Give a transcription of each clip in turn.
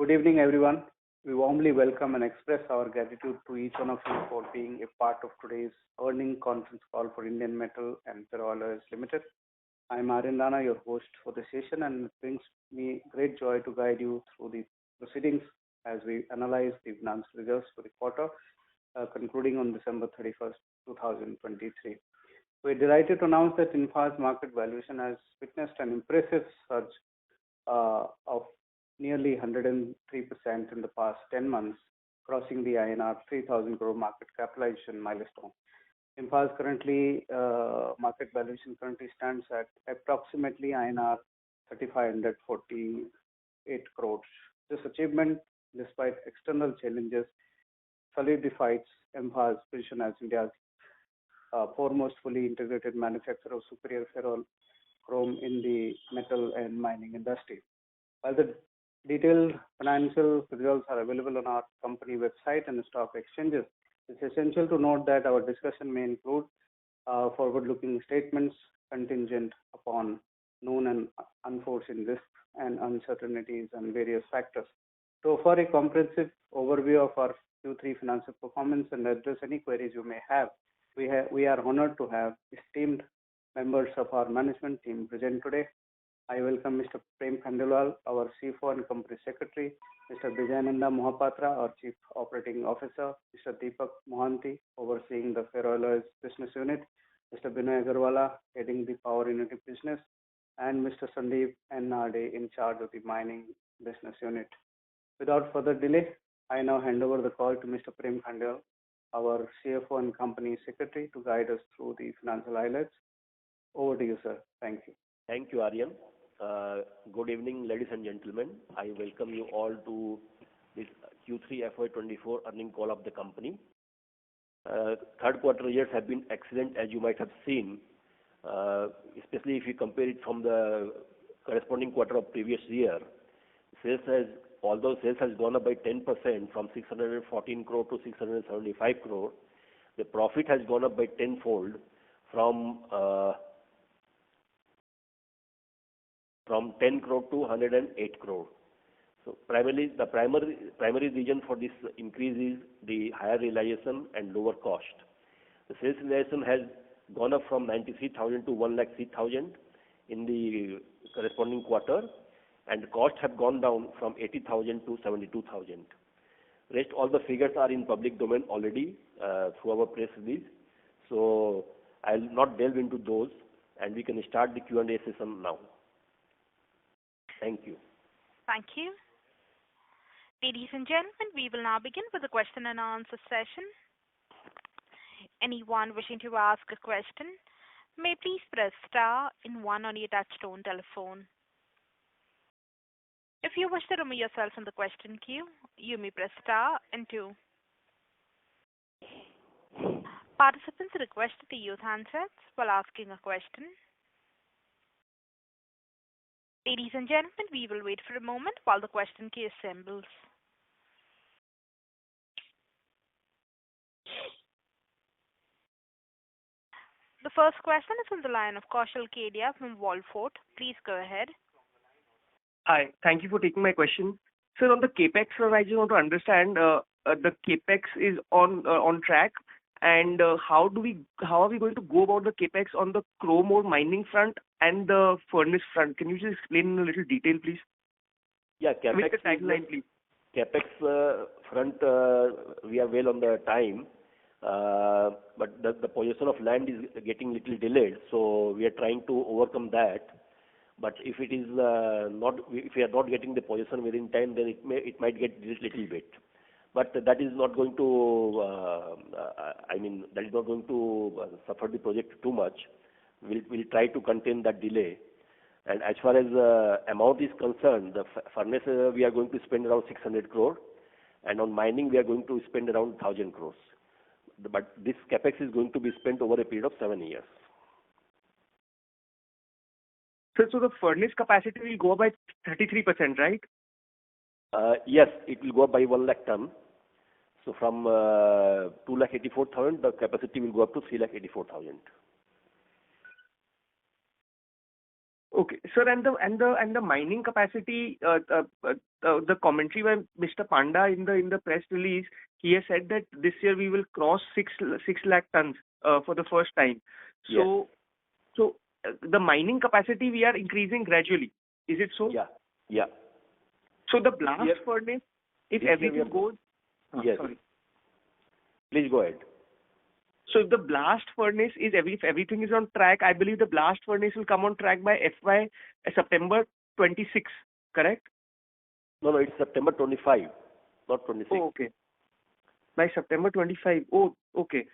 Good evening, everyone. We warmly welcome and express our gratitude to each one of you for being a part of today's earning conference call for Indian Metal and Ferro Alloys Limited. I'm Aryan Rana, your host for the session, and it brings me great joy to guide you through the proceedings as we analyze the financial results for the quarter, concluding on December 31st, 2023. We're delighted to announce that Infa's market valuation has witnessed an impressive surge of nearly 103% in the past 10 months, crossing the INR 3,000 crore market capitalization milestone. Infa's market valuation currently stands at approximately INR 3,548 crores. This achievement, despite external challenges, solidifies Infa's position as India's foremost fully integrated manufacturer of superior ferrochrome in the metal and mining industry. While the detailed financial results are available on our company website and stock exchanges, it's essential to note that our discussion may include forward-looking statements contingent upon known and unforeseen risks and uncertainties and various factors. So, for a comprehensive overview of our Q3 financial performance and address any queries you may have, we are honored to have esteemed members of our management team present today. I welcome Mr. Prem Khandelwal, our CFO and Company Secretary, Mr. Vijayananda Mohapatra, our Chief Operating Officer, Mr. Deepak Mohanty, overseeing the Ferro Alloys Business Unit, Mr. Binoy Agarwala, heading the Power Unit Business, and Mr. Sandeep Narde, in charge of the Mining Business Unit. Without further delay, I now hand over the call to Mr. Prem Khandelwal, our CFO and Company Secretary, to guide us through the financial highlights. Over to you, sir. Thank you. Thank you, Aryan. Good evening, ladies and gentlemen. I welcome you all to this Q3 FY24 earning call of the company. Third quarter results have been excellent, as you might have seen, especially if you compare it from the corresponding quarter of previous year. Although sales has gone up by 10% from 614 crore to 675 crore, the profit has gone up by tenfold from 10 crore to 108 crore. So the primary reason for this increase is the higher realization and lower cost. The sales realization has gone up from 93,000 to 103,000 in the corresponding quarter, and the costs have gone down from 80,000 to 72,000. Rest all the figures are in public domain already through our press release, so I'll not delve into those, and we can start the Q&A session now. Thank you. Thank you. Ladies and gentlemen, we will now begin with the question and answer session. Anyone wishing to ask a question may please press star and 1 on your touchtone telephone. If you wish to remove yourself from the question queue, you may press star and 2. Participants are requested to use handsets while asking a question. Ladies and gentlemen, we will wait for a moment while the question queue assembles. The first question is on the line of Kaushal Kedia from Wallfort. Please go ahead. Hi, thank you for taking my question. Sir, on the capex, I just want to understand the capex is on track, and how are we going to go about the capex on the chrome ore mining front and the furnace front? Can you just explain in a little detail, please? Yeah, capex. With the timeline, please. Capex front, we are well on the time, but the possession of land is getting little delayed, so we are trying to overcome that. But if it is if we are not getting the possession within time, then it might get little bit. But that is not going to, that is not going to suffer the project too much. We'll try to contain that delay. And as far as amount is concerned, the furnace we are going to spend around 600 crore, and on mining we are going to spend around 1,000 crores. But this capex is going to be spent over a period of 7 years. So the furnace capacity will go up by 33%, right? Yes, it will go up by 1 lakh ton. So from 2,84,000, the capacity will go up to 3,84,000. Okay. Sir, and the mining capacity, the commentary by Mr. Panda in the press release, he has said that this year we will cross 6 lakh tons for the first time. So, the mining capacity we are increasing gradually. Is it so? Yeah. So the blast furnace, if everything goes... Yes. Sorry. Please go ahead. So if the blast furnace is, if everything is on track, I believe the blast furnace will come on track by September 26, correct? No, it's September 25, not 26. Oh, okay. By September 25. Oh, okay.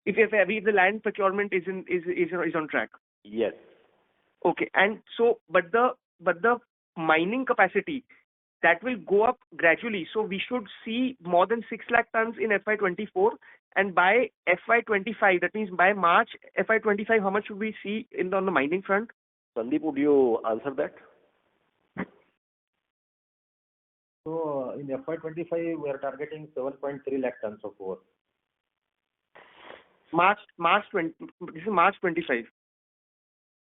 If the land procurement is on track. Yes. Okay. And so, but the mining capacity, that will go up gradually. So we should see more than 6 lakh tons in FY24, and by FY25, that means by March FY25, how much should we see on the mining front? Sandeep, would you answer that? So in FY25, we are targeting 7.3 lakh tons of ore. This is March 25.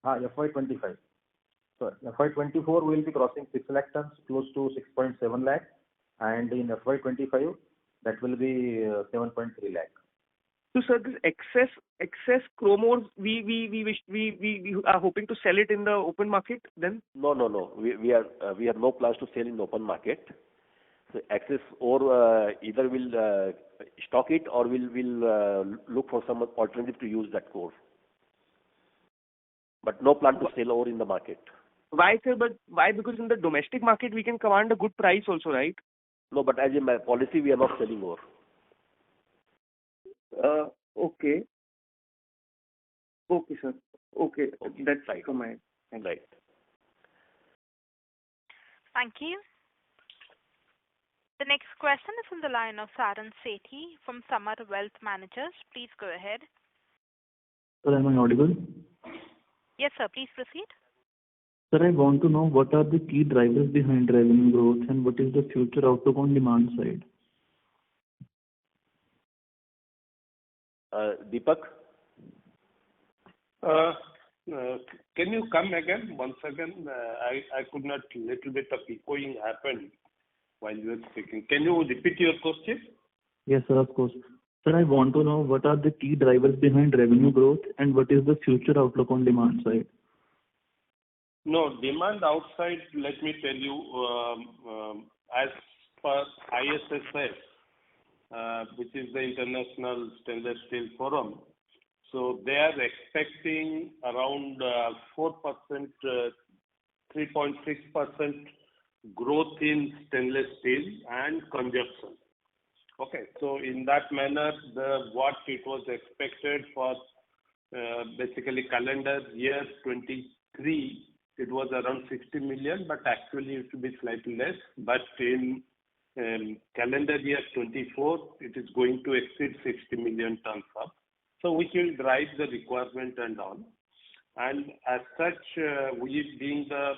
FY25. So FY24 will be crossing 6 lakh tons, close to 6.7 lakh, and in FY25 that will be 7.3 lakh. So, sir, this excess chrome ore, we are hoping to sell it in the open market then? No. We have no plans to sell in the open market. So excess ore, either we'll stock it or we'll look for some alternative to use that ore. But no plan to sell ore in the market. Why, sir? But why? Because in the domestic market we can command a good price also, right? No, but as a policy, we are not selling ore. Okay. Okay, sir. Okay. That's right. From my end. Right. Thank you. The next question is from the line of Saran Sethi from Samar Wealth Managers. Please go ahead. Sir, am I audible? Yes, sir. Please proceed. Sir, I want to know what are the key drivers behind revenue growth and what is the future outlook on demand side? Deepak? Can you come again once again? I could not. Little bit of echoing happened while you were speaking. Can you repeat your question? Yes, sir, of course. Sir, I want to know what are the key drivers behind revenue growth and what is the future outlook on demand side? No, demand outside, let me tell you, as per ISSS, which is the International Stainless Steel Forum, so they are expecting around 4%, 3.6% growth in stainless steel and consumption. Okay, so in that manner, what it was expected for basically calendar year 23, it was around 60 million, but actually it will be slightly less. But in calendar year 24, it is going to exceed 60 million tons up. So which will drive the requirement and all. And as such, we being the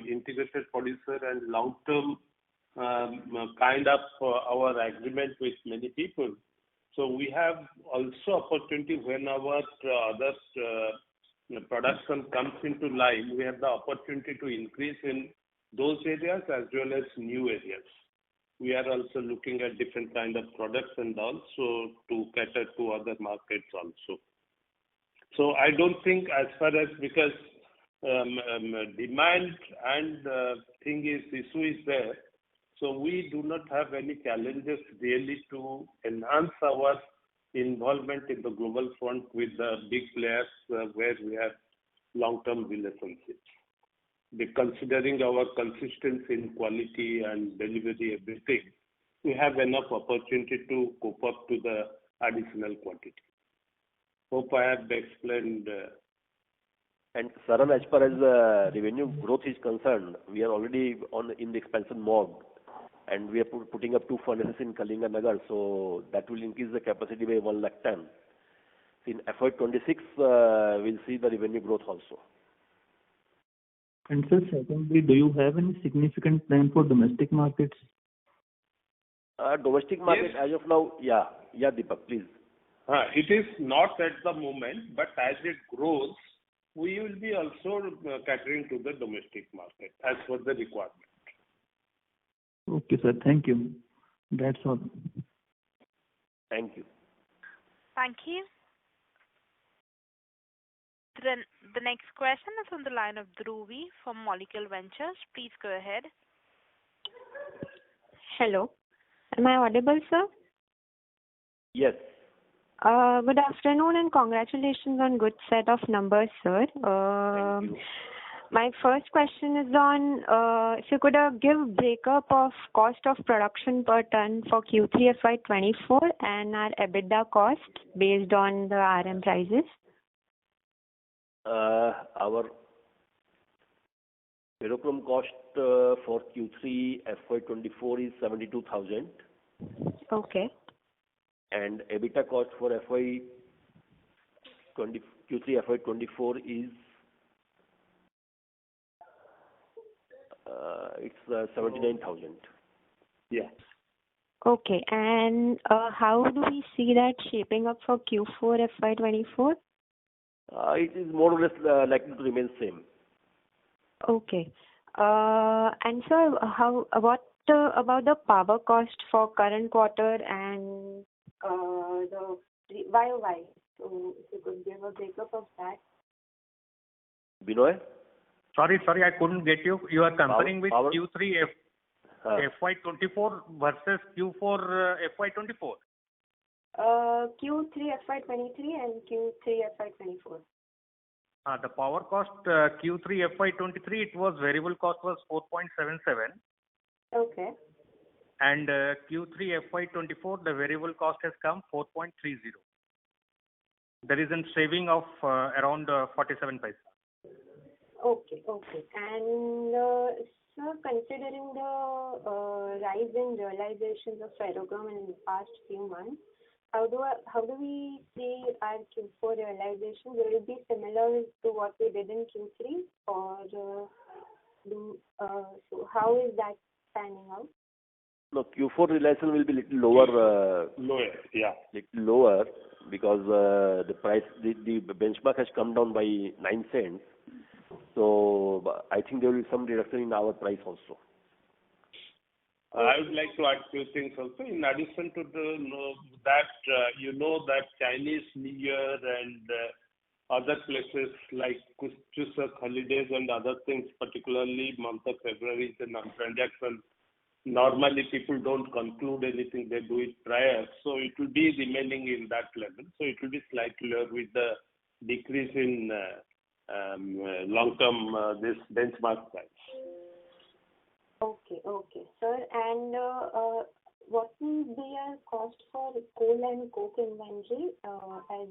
integrated producer and long-term kind of our agreement with many people. So we have also opportunity when our other production comes into line, we have the opportunity to increase in those areas as well as new areas. We are also looking at different kind of products and also to cater to other markets also. So I don't think as far as because demand and issue is there, so we do not have any challenges really to enhance our involvement in the global front with the big players where we have long-term relationships. Considering our consistency in quality and delivery, everything, we have enough opportunity to cope up to the additional quantity. Hope I have explained. And Saran, as far as revenue growth is concerned, we are already in the expansion mode, and we are putting up 2 furnaces in Kalinganagar, so that will increase the capacity by 1 lakh ton. In FY26, we'll see the revenue growth also. And sir, secondly, do you have any significant plan for domestic markets? Domestic market, yes. As of now, yeah, Deepak, please. It is not at the moment, but as it grows, we will be also catering to the domestic market as per the requirement. Okay, sir. Thank you. That's all. Thank you. Thank you. The next question is on the line of Dhruvi from Molecule Ventures. Please go ahead. Hello. Am I audible, sir? Yes. Good afternoon and congratulations on good set of numbers, sir. Thank you. My first question is on if you could give breakup of cost of production per ton for Q3 FY24 and our EBITDA cost based on the RM prices. Our ferrochrome cost for Q3 FY24 is 72,000. Okay. And EBITDA cost for Q3 FY24 is it's 79,000. Yeah. Okay. And how do we see that shaping up for Q4 FY24? It is more or less likely to remain same. Okay. And sir, what about the power cost for current quarter and the YOY? So if you could give a breakup of that. Binoy? Sorry, I couldn't get you. You are comparing with power? Q3 FY24 versus Q4 FY24. Q3 FY23 and Q3 FY24. The power cost Q3 FY23 it was variable cost was 4.77. Okay. And Q3 FY24 the variable cost has come 4.30. There is a saving of around 47 paisa. Okay. And sir, considering the rise in realizations of ferrochrome in the past few months, how do we see our Q4 realization? Will it be similar to what we did in Q3, or so how is that panning out? No, Q4 realization will be little lower. Lower, yeah. Little lower because the price, the benchmark has come down by 9 cents. So I think there will be some reduction in our price also. I would like to add few things also. In addition to that Chinese New Year and other places like Chuseok holidays and other things, particularly month of February is a non-transaction. Normally people don't conclude anything, they do it prior. So it will be remaining in that level. So it will be slightly lower with the decrease in long-term this benchmark price. Okay, sir. And what will be our cost for coal and coke inventory? As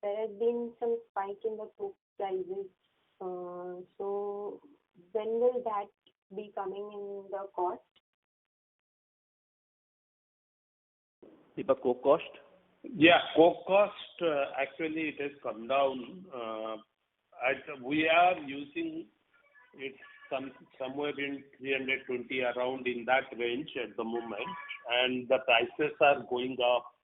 there has been some spike in the coke prices. So when will that be coming in the cost? Deepak, coke cost? Yeah, coke cost actually it has come down. We are using it somewhere in 320 around in that range at the moment, and the prices are going up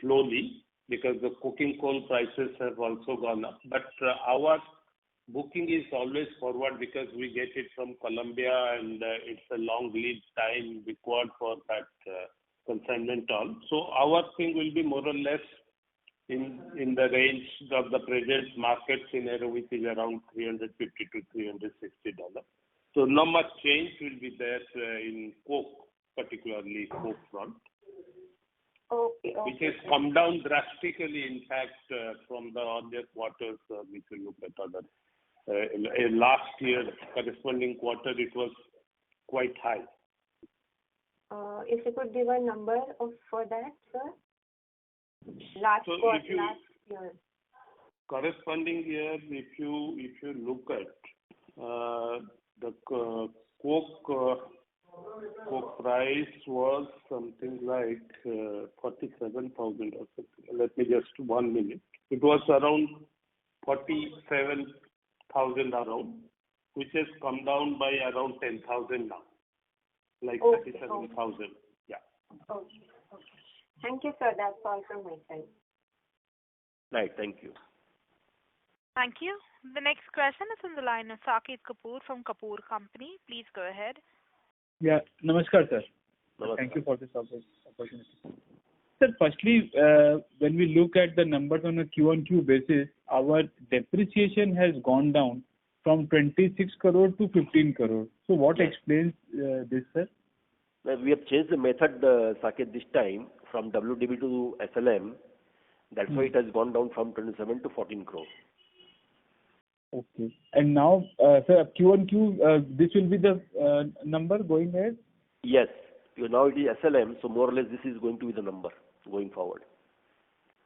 slowly because the coking coal prices have also gone up. But our booking is always forward because we get it from Colombia and it's a long lead time required for that consignment all. So our thing will be more or less in the range of the present market scenario, which is around $350 to $360. So not much change will be there in coke, particularly coke front. Okay. Which has come down drastically, in fact, from the earlier quarters, if you look at other. Last year, corresponding quarter, it was quite high. If you could give a number for that, sir? Last year. Corresponding year, if you look at the coke price was something like 47,000 or something. Let me just 1 minute. It was around 47,000 around, which has come down by around 10,000 now, like 37,000. Yeah. Okay. Thank you, sir. That's all from my side. Right. Thank you. Thank you. The next question is on the line of Saket Kapoor from Kapoor Company. Please go ahead. Yeah. Namaskar, sir. Namaskar. Thank you for this opportunity. Sir, firstly, when we look at the numbers on a Q-on-Q basis, our depreciation has gone down from 26 crore to 15 crore. So what explains this, sir? Well, we have changed the method, Saket, this time from WDV to SLM. That's why it has gone down from 27 to 14 crore. Okay. And now, sir, Q-on-Q, this will be the number going ahead? Yes. Now it is SLM, so more or less this is going to be the number going forward.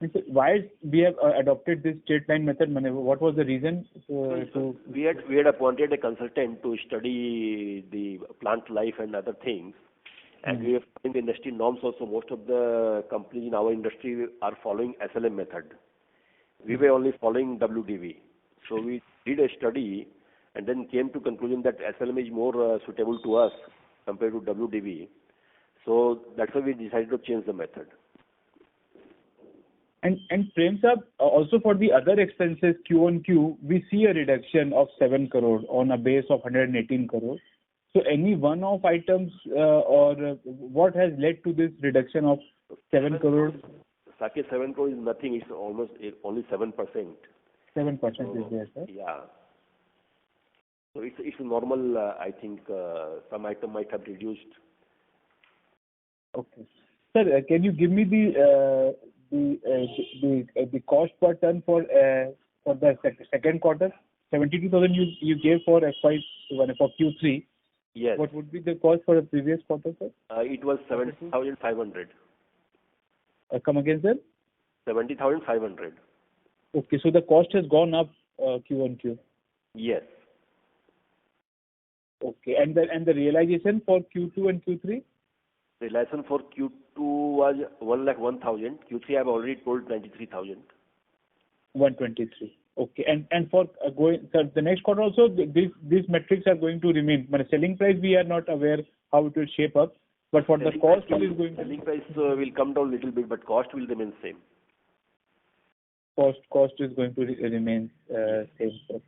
And so why we have adopted this straight line method? What was the reason? We had appointed a consultant to study the plant life and other things. And we have in the industry norms also, most of the companies in our industry are following SLM method. We were only following WDV. So we did a study and then came to conclusion that SLM is more suitable to us compared to WDV. So that's why we decided to change the method. And Prem sir, also for the other expenses Q-on-Q, we see a reduction of 7 crore on a base of 118 crore. So any one-off items or what has led to this reduction of 7 crore? Saket, 7 crore is nothing. It's almost only 7%. 7% is there, sir? Yeah. So it's normal. I think some item might have reduced. Okay. Sir, can you give me the cost per ton for the second quarter? 72,000 you gave for for Q3. Yes. What would be the cost for the previous quarter, sir? It was 70,500. Come again, sir? 70,500. Okay, so the cost has gone up Q-on-Q. Yes. Okay, and the realization for Q2 and Q3? Realization for Q2 was 1,01,000. Q3 I've already told 93,000. 123. Okay, and for the next quarter also, these metrics are going to remain. But selling price, we are not aware how it will shape up. But for the cost, it is going to... Selling price will come down a little bit, but cost will remain same. Cost is going to remain same, sir.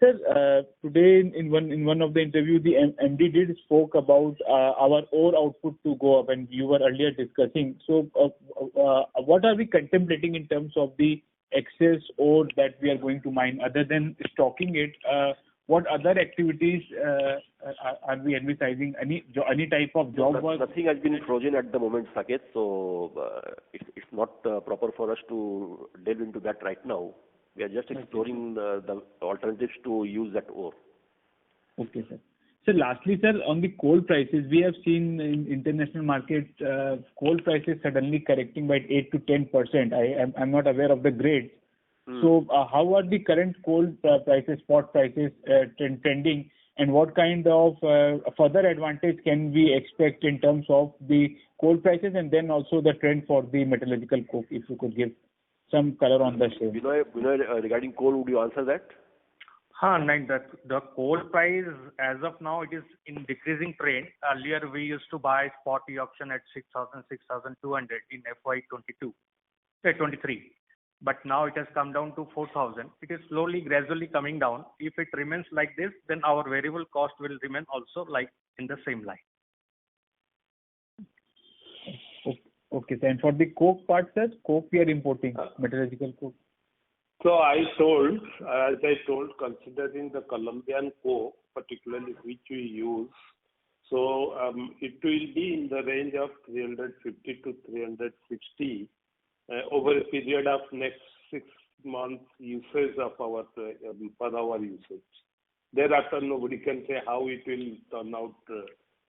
Sir, today in one of the interviews, the MD did spoke about our ore output to go up, and you were earlier discussing. So, what are we contemplating in terms of the excess ore that we are going to mine, other than stocking it? What other activities are we envisaging? Any type of job work? Nothing has been frozen at the moment, Saket. So it's not proper for us to delve into that right now. We are just exploring the alternatives to use that ore. Okay, sir. So lastly, sir, on the coal prices, we have seen in international market coal prices suddenly correcting by 8 to 10%. I'm not aware of the grades. So how are the current coal prices, spot prices trending, and what kind of further advantage can we expect in terms of the coal prices and then also the trend for the metallurgical coke, if you could give some color on the same? Binoy, regarding coal, would you answer that? The coal price as of now, it is in decreasing trend. Earlier we used to buy spot e-auction at 6,000, 6,200 in FY23. But now it has come down to 4,000. It is slowly, gradually coming down. If it remains like this, then our variable cost will remain also like in the same line. Okay, sir. And for the coke part, sir, coke we are importing, metallurgical coke. So as I told, considering the Colombian coke, particularly which we use, so it will be in the range of 350 to 360 over a period of next 6 months usage of our per hour usage. Thereafter, nobody can say how it will turn out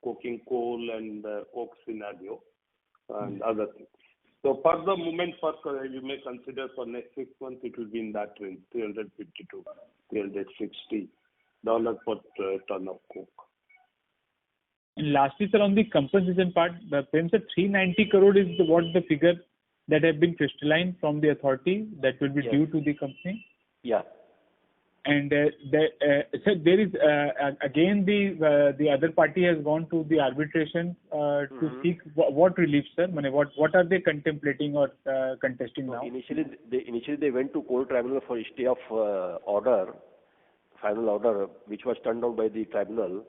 coking coal and coke scenario and other things. So for the moment, you may consider for next 6 months, it will be in that range, 350 to 360 dollars per ton of coke. And lastly, sir, on the compensation part, Prem sir, 390 crore is what the figure that have been crystallized from the authority that will be due to the company? Yeah. And so there is again the other party has gone to the arbitration to seek what relief, sir? What are they contemplating or contesting now? Initially they went to court tribunal for stay of final order, which was turned down by the tribunal,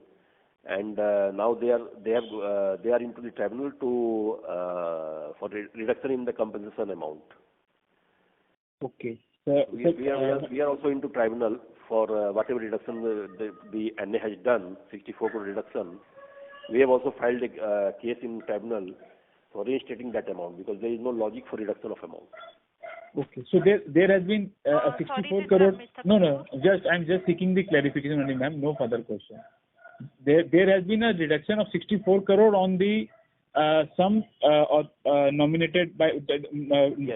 and now they are into the tribunal to for reduction in the compensation amount. Okay. We are also into tribunal for whatever reduction the NA has done, 64 crore reduction. We have also filed a case in tribunal for reinstating that amount because there is no logic for reduction of amount. Okay. So there has been a 64 crore. No. I'm just seeking the clarification only, ma'am. No further question. There has been a reduction of 64 crore on the sum nominated by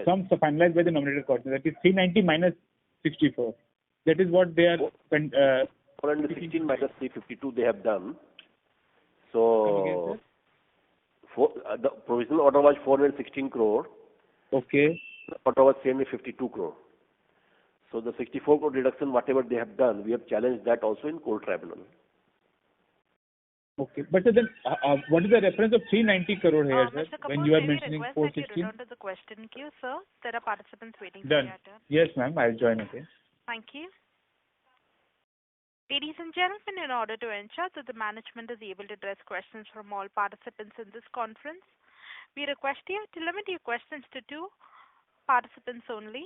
sum finalized by the nominated court. That is 390 minus 64. That is what they are. 416 minus 352 they have done. So the provisional order was 416 crore. Okay. The order was 352 crore. So the 64 crore reduction, whatever they have done, we have challenged that also in court tribunal. Okay. But then what is the reference of 390 crore here, sir, when you are mentioning 416? You return to the question queue, sir. There are participants waiting for Done. your turn. Yes, ma'am. I'll join again. Thank you. Ladies and gentlemen, in order to ensure that the management is able to address questions from all participants in this conference, we request you to limit your questions to 2 participants only.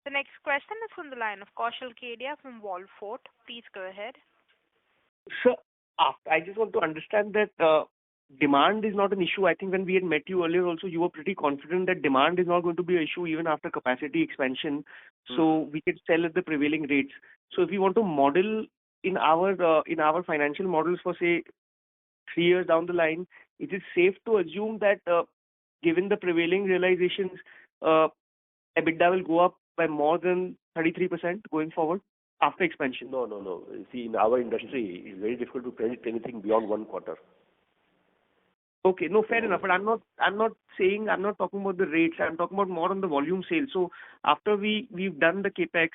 The next question is from the line of Kaushal Kedia from Wallfort. Please go ahead. Sir, I just want to understand that demand is not an issue. I think when we had met you earlier also, you were pretty confident that demand is not going to be an issue even after capacity expansion. So we can sell at the prevailing rates. So if we want to model in our financial models for say 3 years down the line, it is safe to assume that given the prevailing realizations, EBITDA will go up by more than 33% going forward after expansion. No. See, in our industry, it's very difficult to predict anything beyond 1 quarter. Okay, no, fair enough. But I'm not talking about the rates. I'm talking about more on the volume sales. So after we've done the capex,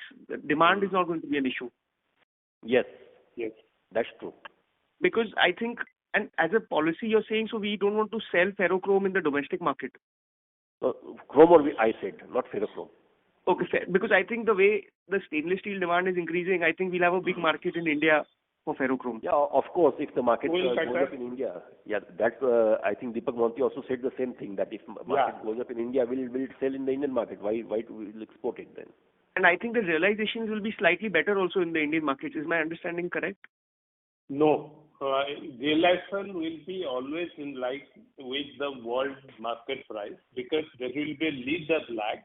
demand is not going to be an issue. Yes, that's true. Because I think, and as a policy, you're saying so we don't want to sell ferrochrome in the domestic market. Chrome I said, not ferrochrome. Okay, fair. Because I think the way the stainless steel demand is increasing, I think we'll have a big market in India for ferrochrome. Yeah, of course, if the market goes up in India, that I think Deepak Monti also said the same thing, that if market goes up in India, we'll sell in the Indian market. Why we'll export it then? And I think the realizations will be slightly better also in the Indian market. Is my understanding correct? No. Realization will be always in line with the world market price because there will be a leader lag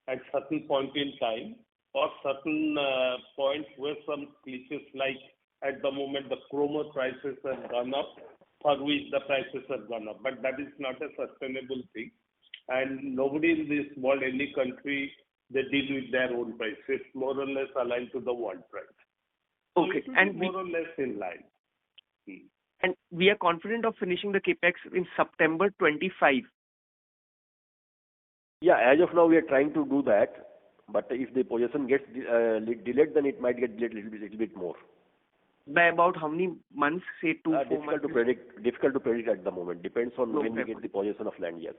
at certain point in time or certain point where some glitches like at the moment the chrome prices have gone up for which the prices have gone up. But that is not a sustainable thing. And nobody in this world, any country, they deal with their own price. It's more or less aligned to the world price. Okay. So and more or less in line. And we are confident of finishing the capex in September 25. Yeah, as of now we are trying to do that. But if the possession gets delayed, then it might get delayed a little bit more. By about how many months? Say 2-4 months. Difficult to predict at the moment. Depends on when we get the possession of land. Yes.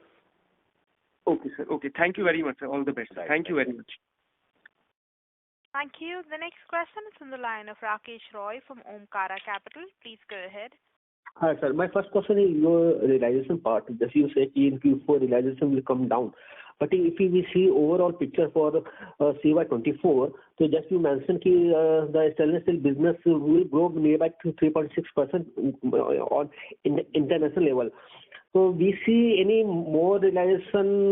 Okay, sir. Okay. Thank you very much, sir. All the best. Right. Thank you very much. Thank you. The next question is from the line of Rakesh Roy from Omkara Capital. Please go ahead. Hi, sir. My first question is your realization part. Just you say in Q4 realization will come down. But if we see overall picture for CY24, so just you mentioned the stainless steel business will grow nearby to 3.6% on international level. So we see any more realization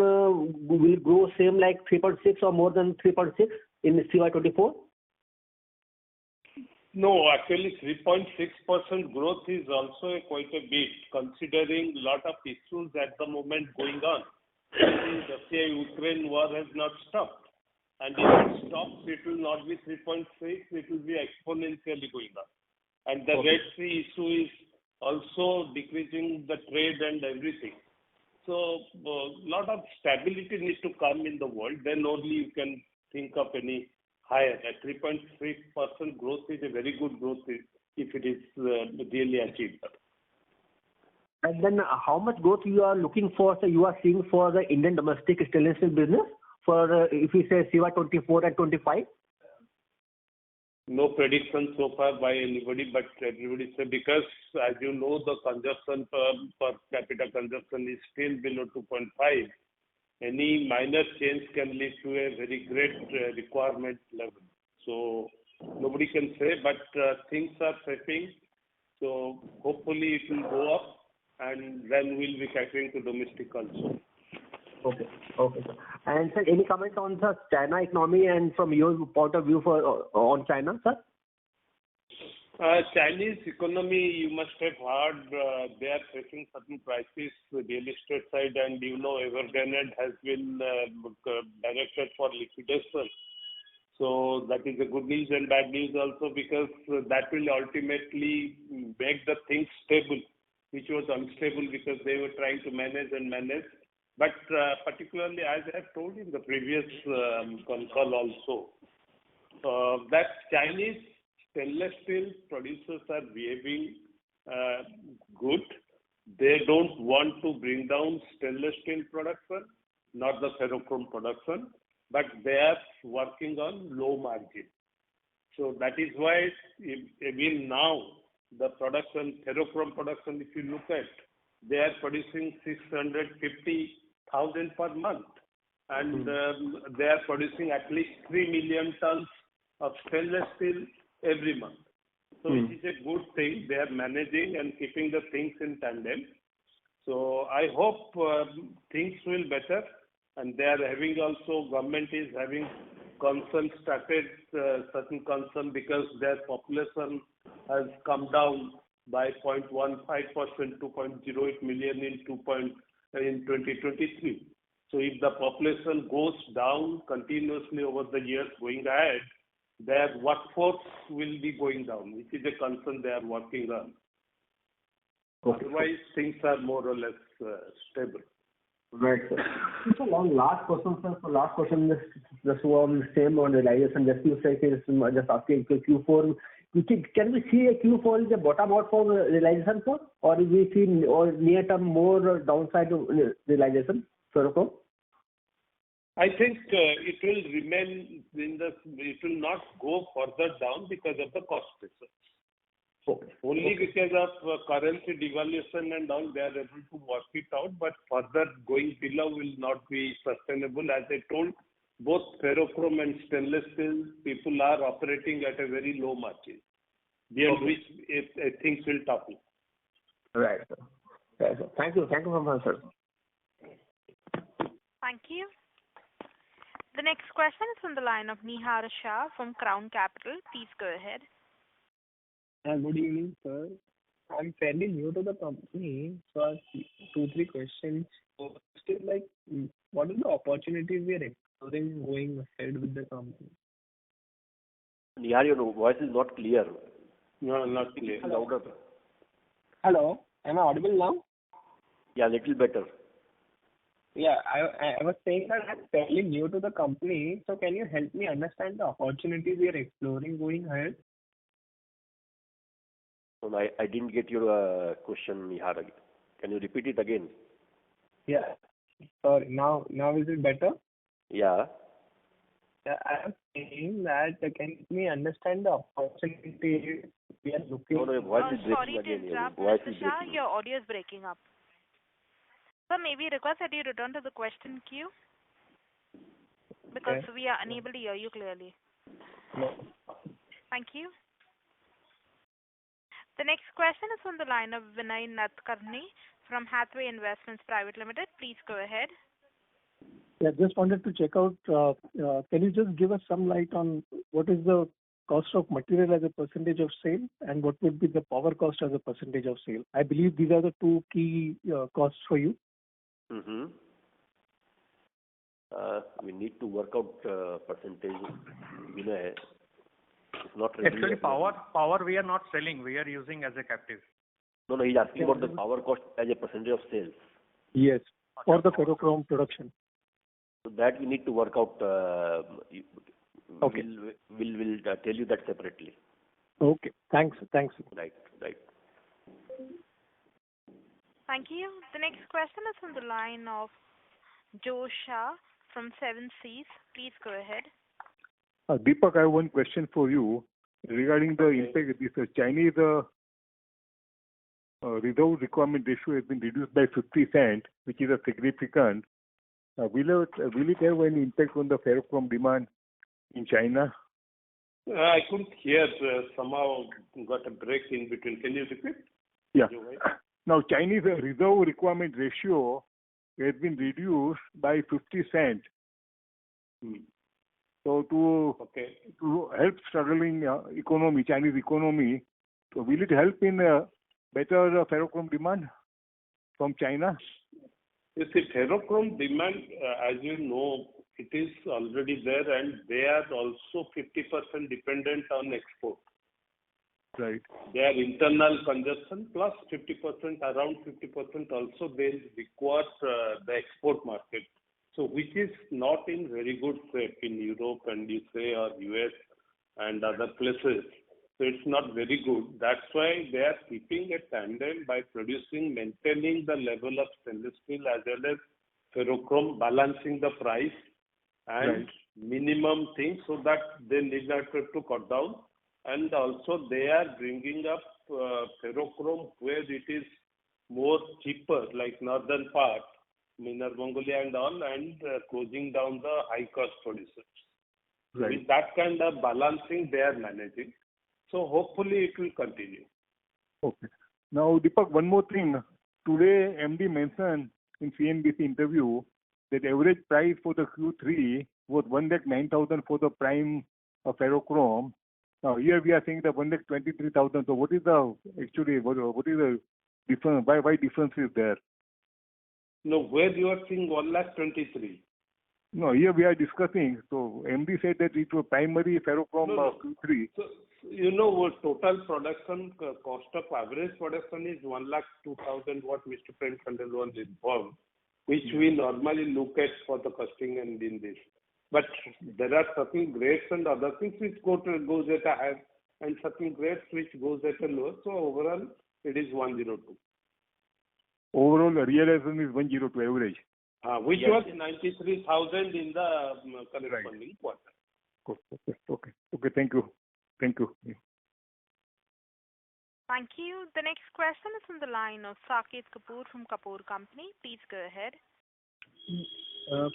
will grow same like 3.6 or more than 3.6 in CY24? No, actually 3.6% growth is also quite a bit considering a lot of issues at the moment going on. The Russia-Ukraine war has not stopped. And if it stops, it will not be 3.6, it will be exponentially going up. And the Red Sea issue is also decreasing the trade and everything. So a lot of stability needs to come in the world. Then only you can think of any higher. At 3.3% growth is a very good growth if it is really achieved. And then how much growth you are looking for, so you are seeing for the Indian domestic stainless steel business for, if we say CY24 and 25? No prediction so far by anybody, but everybody say, because as you know, the consumption per capita consumption is still below 2.5. Any minor change can lead to a very great requirement level. So nobody can say, but things are shaping. So hopefully it will go up, and then we'll be catering to domestic also. Okay, sir. And sir, any comment on the China economy and from your point of view on China, sir? Chinese economy, you must have heard, they are facing certain crises, the real estate side, and you know Evergrande has been directed for liquidation. So that is a good news and bad news also, because that will ultimately make the things stable, which was unstable because they were trying to manage. But particularly, as I have told in the previous concall also, that Chinese stainless steel producers are behaving good. They don't want to bring down stainless steel production, not the ferrochrome production, but they are working on low margin. So that is why even now the production, ferrochrome production, if you look at, they are producing 650,000 per month, and they are producing at least 3 million tons of stainless steel every month. So it is a good thing. They are managing and keeping the things in tandem. So I hope things will better, and they are having also, government is having concern, started certain concern, because their population has come down by 0.15%, 2.08 million in 2023. So if the population goes down continuously over the years going ahead, their workforce will be going down, which is a concern they are working on. Okay. Otherwise, things are more or less stable. Right, sir. So one last question, sir. So last question is just on same on realization. Just you say, just asking Q4. Can we see a Q4 is a bottom out for realization, sir, or we see or near term more downside to realization, sir? I think it will remain it will not go further down because of the cost pressure. Only because of currency devaluation and all, they are able to work it out, but further going below will not be sustainable. As I told, both ferrochrome and stainless steel people are operating at a very low margin, beyond which things will topple. Right, sir. Right, sir. Thank you very much, sir. Thank you. The next question is from the line of Nihar Shah from Crown Capital. Please go ahead. Good evening, sir. I'm fairly new to the company, so I have 2-3 questions. Still, what are the opportunities we are exploring going ahead with the company? Nihar, your voice is not clear. No, not clear. Louder. Hello, am I audible now? Yeah, little better. Yeah, I was saying that I'm fairly new to the company, so can you help me understand the opportunities we are exploring going ahead? No, I didn't get your question, Nihar. Can you repeat it again? Yeah. Sorry, now is it better? Yeah. I am saying that can you help me understand the opportunity we are looking? No, your voice is breaking sorry again. to interrupt, Your voice Mr. is Shah, breaking. your audio is breaking up. So maybe request that you return to the question queue, because we are unable to hear you clearly. No. Thank you. The next question is from the line of Vinay Nadkarni from Hathway Investments Private Limited. Please go ahead. Yeah, just wanted to check out, can you just give us some light on what is the cost of material as a percentage of sale, and what would be the power cost as a percentage of sale? I believe these are the two key costs for you. Mm-hmm. We need to work out percentage. It's not really actually power we are not selling. We are using as a captive. No, he's asking about the power cost as a percentage of sales. Yes, for the ferrochrome production. So that we need to work out. Okay. We'll tell you that separately. Okay. Thanks. Thanks. Right. Thank you. The next question is from the line of Joe Shah from Seven Seas. Please go ahead. Deepak, I have one question for you regarding the impact. This Chinese reserve requirement ratio has been reduced by 50 cents, which is a significant. Will it have any impact on the ferrochrome demand in China? I couldn't hear. Somehow got a break in between. Can you repeat? Yeah. Now, Chinese reserve requirement ratio has been reduced by 50 cents. So to help struggling economy, Chinese economy, so will it help in better ferrochrome demand from China? You see, ferrochrome demand, as you know, it is already there, and they are also 50% dependent on export. Right. Their internal consumption plus 50%, around 50% also they require the export market. So which is not in very good shape in Europe and USA or US and other places. So it's not very good. That's why they are keeping a tandem by maintaining the level of stainless steel as well as ferrochrome, balancing the price and minimum things so that they need not to cut down. And also they are bringing up ferrochrome where it is more cheaper, like northern part, Inner Mongolia and all, and closing down the high-cost producers. Right. With that kind of balancing, they are managing. So hopefully it will continue. Okay. Now, Deepak, one more thing. Today, MD mentioned in CNBC interview that average price for the Q3 was 1,09,000 for the prime ferrochrome. Now, here we are saying that 1,23,000. So what is the difference? Why difference is there? No, where you are seeing 1,23,000? No, here we are discussing. So MD said that it was primary ferrochrome Q3. So, you know, what total production cost of average production is 1,02,000, what Mr. Prem Khandelwal informed, which we normally look at for the costing and in this. But there are certain grades and other things which goes at a higher and certain grades which goes at a lower. So overall, it is 102. Overall, realization is 102 average. Which was 93,000 in the corresponding quarter. Okay. Thank you. Thank you. The next question is from the line of Saket Kapoor from Kapoor Company. Please go ahead.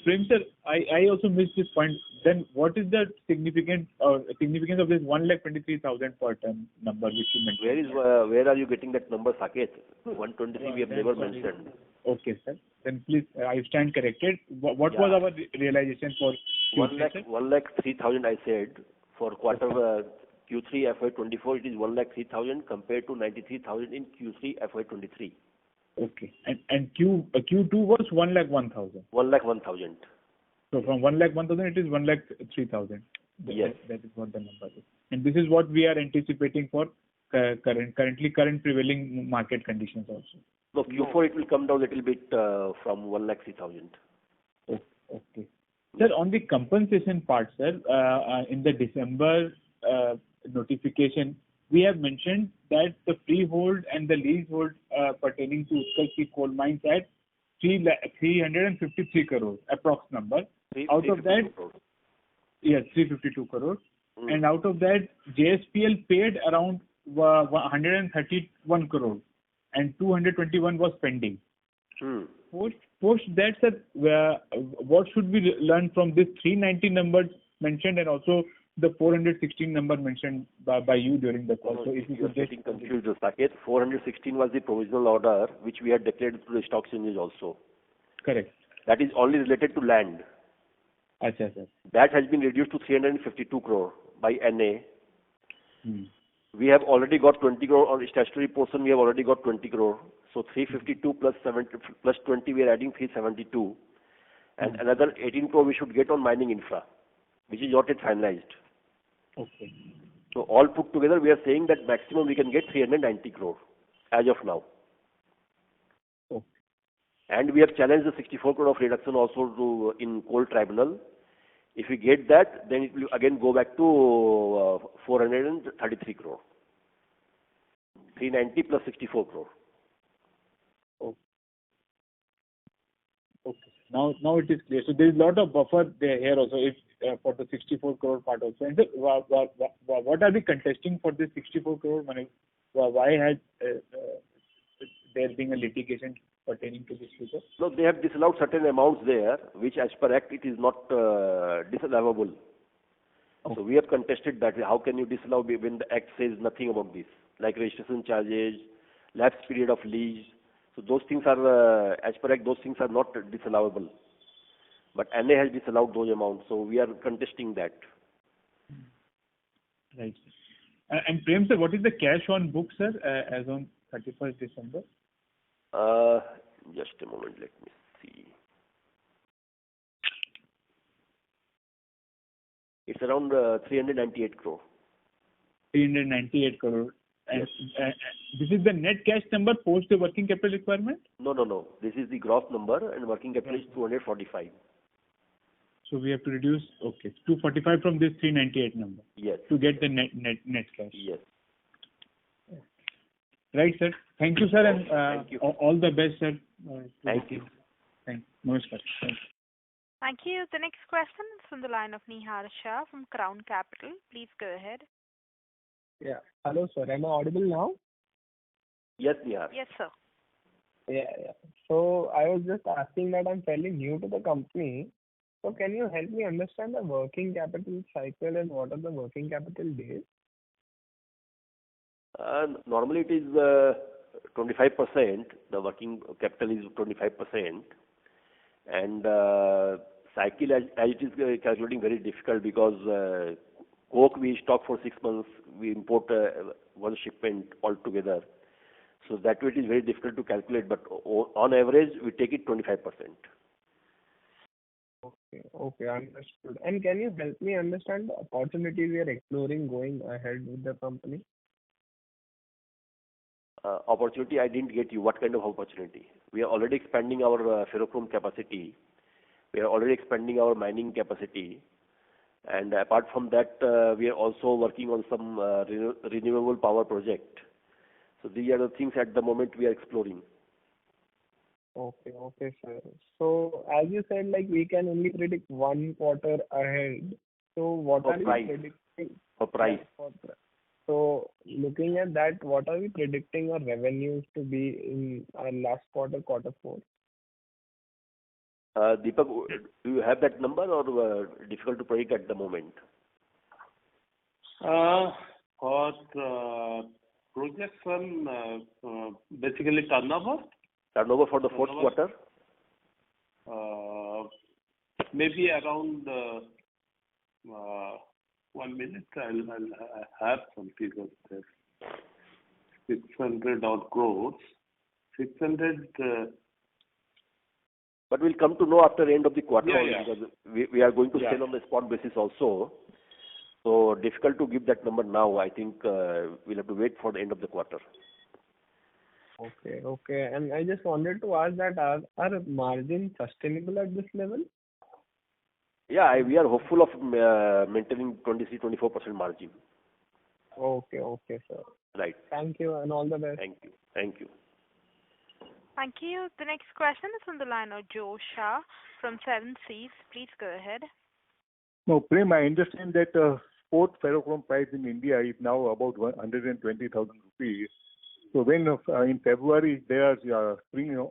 Prem sir, I also missed this point. Then what is the significance of this 1,23,000 per ton number which you mentioned? Where are you getting that number, Saket? 123 we have never mentioned. Okay, sir. Then please, I stand corrected. What was our realization for Q3? 1,03,000 I said. For quarter Q3 FY24 it is 1,03,000 compared to 93,000 in Q3 FY23. Okay. And Q2 was 1,01,000. 1,01,000. So from 1,01,000 it is 1,03,000. Yes. That is what the number is. And this is what we are anticipating for current prevailing market conditions also. So Q4 it will come down a little bit from 1,03,000. Okay. Sir, on the compensation part, sir, in the December notification, we have mentioned that the freehold and the leasehold pertaining to Utkal coal mines at 353 crores, approx number. Out of that, yes, 352 crores. And out of that, JSPL paid around 131 crores, and 221 was pending. Post that, sir, what should we learn from this 390 numbers mentioned and also the 416 number mentioned by you during the call? So if you are getting confused, Saket. 416 was the provisional order which we had declared to the stock exchanges also. Correct. That is only related to land. Achha, sir. That has been reduced to 352 crore by NA. We have already got 20 crore on statutory portion. We have already got 20 crore. So 352 plus 20, we are adding 372. And another 18 crore we should get on mining infra, which is not yet finalized. Okay. So all put together, we are saying that maximum we can get 390 crore as of now. Okay. And we have challenged the 64 crore of reduction also in coal tribunal. If we get that, then it will again go back to 433 crore. 390 plus 64 crore. Okay. Now it is clear. So there is a lot of buffer there here also if for the 64 crore part also. And sir, what are we contesting for this 64 crore money? Why has there been a litigation pertaining to this figure? No, they have disallowed certain amounts there, which as per Act it is not disallowable. So we have contested that. How can you disallow when the Act says nothing about this, like registration charges, lapse period of lease. So those things are, as per Act, those things are not disallowable. But NA has disallowed those amounts, so we are contesting that. Right. And Prem sir, what is the cash on books, sir, as on 31st December? Just a moment, let me see. It's around 398 crore. 398 crore. And Yes. This is the net cash number post the working capital requirement? No. This is the gross number, and working capital is 245. So we have to reduce, 245 from this 398 number. Yes. To get the net cash. Yes. Right, sir. Thank you, sir, and Thank you. all the best, sir. Thank you. Thank you. Namaskar. Thank you. Thank you. The next question is from the line of Nihar Shah from Crown Capital. Please go ahead. Yeah. Hello, sir. Am I audible now? Yes, Nihar. Yes, sir. Yeah. So I was just asking that I'm fairly new to the company. So can you help me understand the working capital cycle and what are the working capital days? Normally it is 25%. The working capital is 25%. And cycle as it is calculating very difficult because coke we stock for 6 months, we import one shipment altogether. So that way it is very difficult to calculate, but on average we take it 25%. Okay, understood. And can you help me understand the opportunities we are exploring going ahead with the company? Opportunity, I didn't get you. What kind of opportunity? We are already expanding our ferrochrome capacity. We are already expanding our mining capacity. And apart from that, we are also working on some renewable power project. So these are the things at the moment we are exploring. Okay, sir. So as you said, like we can only predict 1 quarter ahead. So what are you predicting? For price. So looking at that, what are we predicting our revenues to be in our last quarter, quarter 4? Deepak, do you have that number or difficult to predict at the moment? For projection, basically turnover? Turnover for the fourth quarter? Maybe around 1 minute. I'll have some figures there. 600 odd crores. 600. But we'll come to know after end of the quarter because we are going to sell on the spot basis also. So difficult to give that number now. I think we'll have to wait for the end of the quarter. Okay. And I just wanted to ask that are margins sustainable at this level? Yeah, we are hopeful of maintaining 23-24% margin. Okay, sir. Right. Thank you and all the best. Thank you. Thank you. The next question is on the line of Joe Shah from Seven Seas. Please go ahead. No, Prem, I understand that spot ferrochrome price in India is now about 120,000 rupees. So when in February there's spring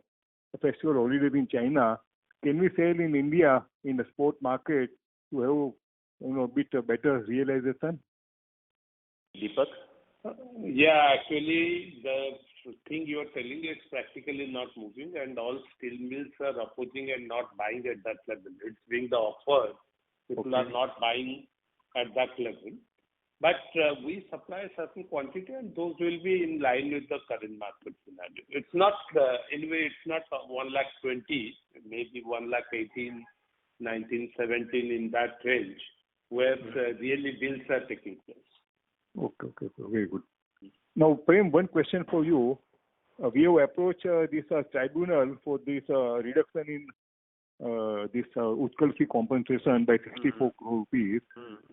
festival holiday in China, can we sell in India in the spot market to have a bit better realization? Deepak? Yeah, actually the thing you are telling is practically not moving, and all steel mills are opposing and not buying at that level. It's being the offer. People are not buying at that level. But we supply a certain quantity, and those will be in line with the current market scenario. It's not anyway. It's not 120,000, maybe 118,000, 19, 17 in that range, where really deals are taking place. Okay, very good. Now, Prem, one question for you. We have approached this tribunal for this reduction in this Utkal fee compensation by 64 crore rupees.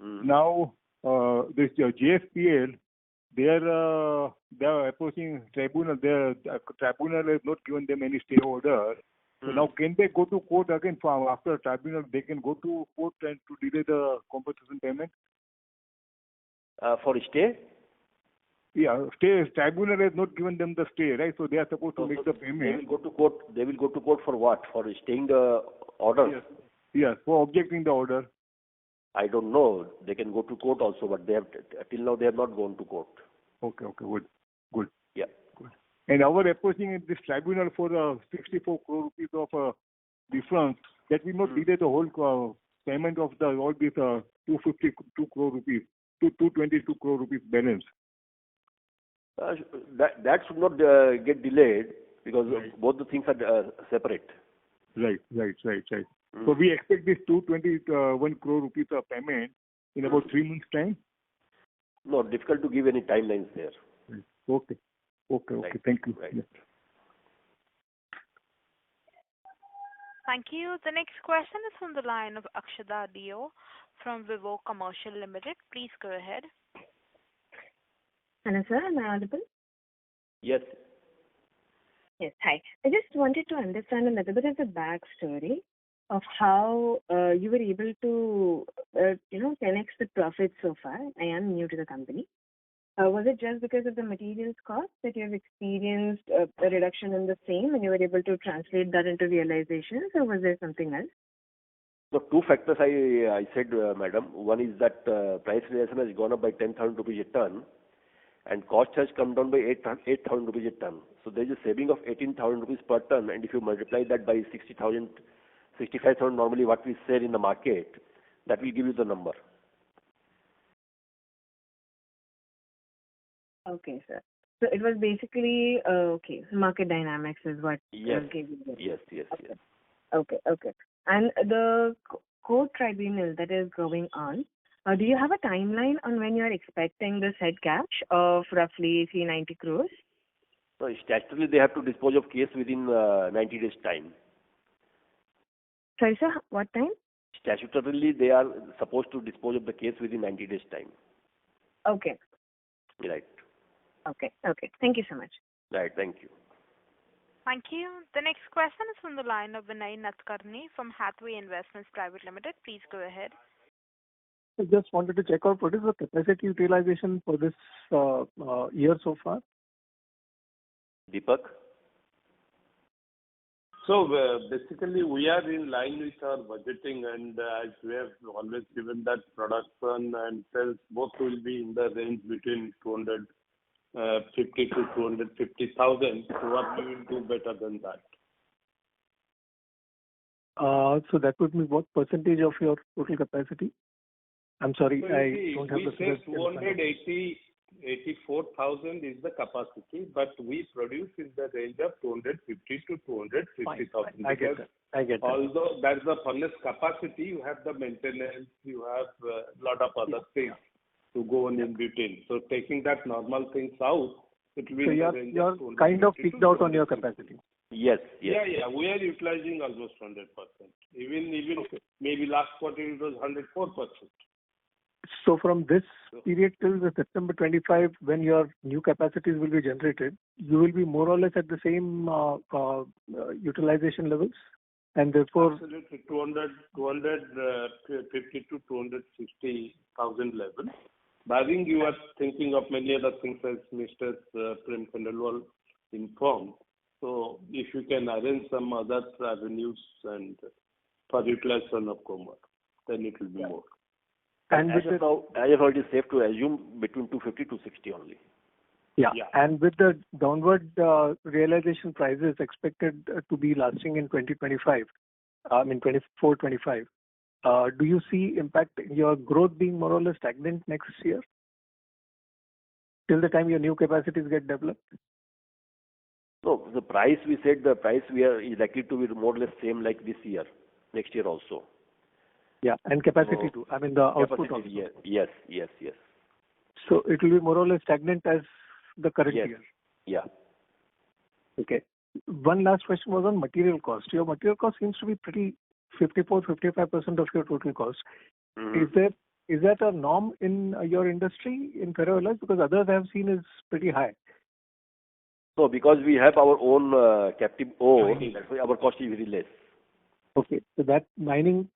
Now, this JSPL, they are approaching tribunal. The tribunal has not given them any stay order. So now, can they go to court again? After tribunal, they can go to court and to delay the compensation payment. For stay? Yeah, stay. Tribunal has not given them the stay, right? So they are supposed to make the payment. They will go to court. They will go to court for what? For staying the order? Yes. Yes, for objecting the order. I don't know. They can go to court also, but they have till now they have not gone to court. Okay, good. Yeah. Good. And our approaching this tribunal for 64 crore rupees of difference, that will not delay the whole payment of all these 252 crore rupees, 222 crore rupees balance. That should not get delayed because both the things are separate. Right. So we expect this 221 crore rupees of payment in about 3 months' time. No, difficult to give any timelines there. Right. Okay. Right. Thank you. Right. Yes. Thank you. The next question is from the line of Akshada Dio from Vivo Commercial Limited. Please go ahead. Hello, sir. Am I audible? Yes. Yes. Hi. I just wanted to understand a little bit of the backstory of how you were able to, 10x the profit so far. I am new to the company. Was it just because of the materials cost that you have experienced a reduction in the same and you were able to translate that into realizations, or was there something else? So two factors I said, madam. One is that price realization has gone up by 10,000 rupees a ton, and cost has come down by 8,000 rupees a ton. So there is a saving of 18,000 rupees per ton, and if you multiply that by 60,000, 65,000 normally what we sell in the market, that will give you the number. Okay, sir. So it was basically, market dynamics is what gave you the... Yes. Okay. And the court tribunal that is going on, do you have a timeline on when you are expecting this head cash of roughly 390 crores? So statutorily they have to dispose of case within 90 days time. Sorry, sir, what time? Statutorily they are supposed to dispose of the case within 90 days time. Okay. Right. Okay. Thank you so much. Right, thank you. Thank you. The next question is from the line of Vinay Natkarni from Hathway Investments Private Limited. Please go ahead. I just wanted to check out what is the capacity utilization for this year so far? Deepak? So basically, we are in line with our budgeting, and as we have always given that production and sales both will be in the range between 250 to 250,000. So what we will do better than that? So that would be what percentage of your total capacity? I'm sorry, So I don't have the figures. 284,000 is the capacity, but we produce in the range of 250 to 250,000. I get that. Although that's the furnace capacity, you have the maintenance, you have a lot of other things to go on in between. So taking that normal things out, it will be in the range of 250 you're kind of peaked out on your capacity. Yes. Yeah. We are utilizing almost 100%. Even maybe last quarter it was 104%. So from this period till the September 25, when your new capacities will be generated, you will be more or less at the same utilization levels, and therefore absolutely 250 to 260,000 level. Barring you are thinking of many other things as Mr. Prem Khandelwal informed. So if you can arrange some other avenues and for utilization of Commerce, then it will be more. And as of now, it is safe to assume between 250 to 60 only. Yeah. And with the downward realization prices expected to be lasting in 2025, 24-25, do you see impact your growth being more or less stagnant next year till the time your new capacities get developed? No, the price we said, the price is likely to be more or less same like this year, next year also. Yeah, and capacity too. The output also. Yes. So it will be more or less stagnant as the current year. Yeah. Okay. One last question was on material cost. Your material cost seems to be pretty 54-55% of your total cost. Is that a norm in your industry in ferro alloys? Because others I have seen is pretty high. So because we have our own captive ore, that's why our cost is very less. Okay, so that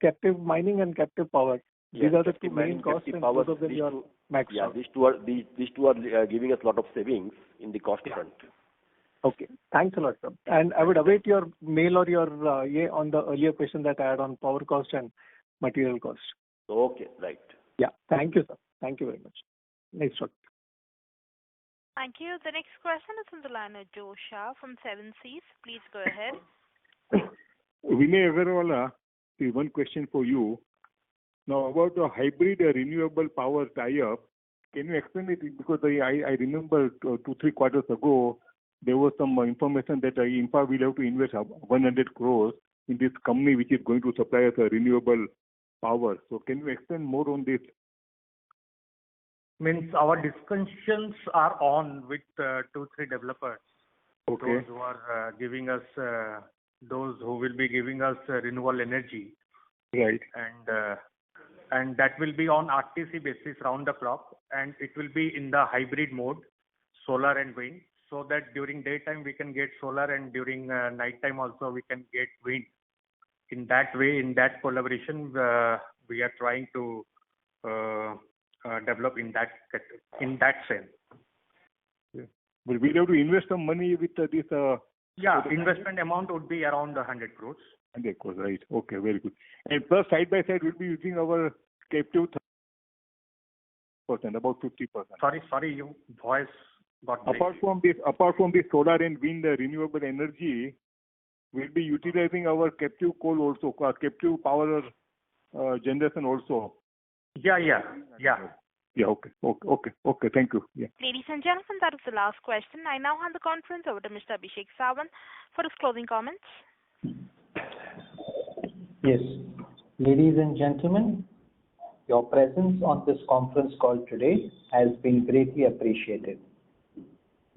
captive mining and captive power. These are the two main costs, and both of them you are maxed out. These two are giving us a lot of savings in the cost front. Okay, thanks a lot, sir. And I would await your mail or your on the earlier question that I had on power cost and material cost. Okay, right. Yeah, thank you, sir. Thank you very much. Next one. Thank you. The next question is from the line of Joe Shah from Seven Seas. Please go ahead. Vinay Agarwala, one question for you. Now about the hybrid renewable power tie-up, can you explain it? Because I remember 2-3 quarters ago, there was some information that Infra will have to invest 100 crores in this company which is going to supply us a renewable power. So can you explain more on this? Means our discussions are on with 2-3 developers. Okay. Those who are giving us, those who will be giving us renewable energy. Right. And that will be on RTC basis round the clock, and it will be in the hybrid mode, solar and wind, so that during daytime we can get solar and during nighttime also we can get wind. In that way, in that collaboration, we are trying to develop in that sense. Yeah. But we'll have to invest some money with this. Investment amount would be around 100 crores. 100 crores, right? Okay, very good. And plus, side by side, we'll be using our captive %, about 50%. Sorry, your voice got break. Apart from this solar and wind renewable energy, we'll be utilizing our captive coal also, captive power generation also. Yeah. Yeah, okay. Thank you. Yeah. Ladies and gentlemen, that is the last question. I now hand the conference over to Mr. Abhishek Sawant for his closing comments. Yes. Ladies and gentlemen, your presence on this conference call today has been greatly appreciated.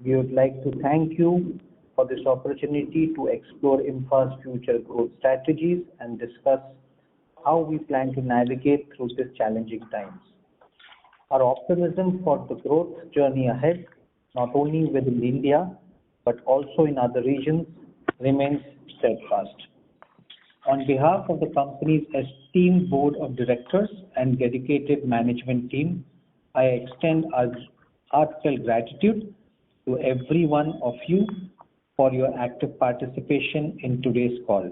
We would like to thank you for this opportunity to explore Infra's future growth strategies and discuss how we plan to navigate through these challenging times. Our optimism for the growth journey ahead, not only within India, but also in other regions, remains steadfast. On behalf of the company's esteemed board of directors and dedicated management team, I extend our heartfelt gratitude to every one of you for your active participation in today's call.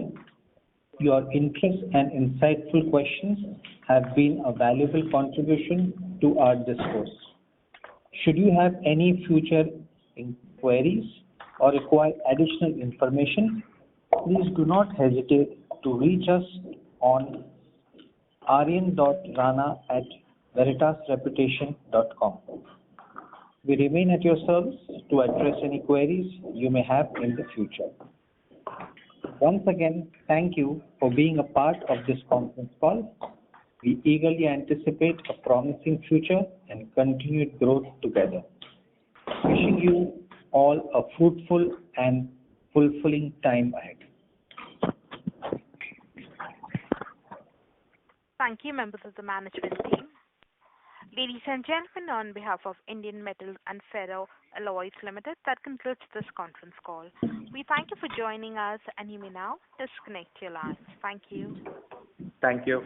Your interest and insightful questions have been a valuable contribution to our discourse. Should you have any future inquiries or require additional information, please do not hesitate to reach us on aryan.rana@veritasreputation.com. We remain at your service to address any queries you may have in the future. Once again, thank you for being a part of this conference call. We eagerly anticipate a promising future and continued growth together. Wishing you all a fruitful and fulfilling time ahead. Thank you, members of the management team. Ladies and gentlemen, on behalf of Indian Metals and Ferro Alloys Limited, that concludes this conference call. We thank you for joining us, and you may now disconnect your lines. Thank you. Thank you.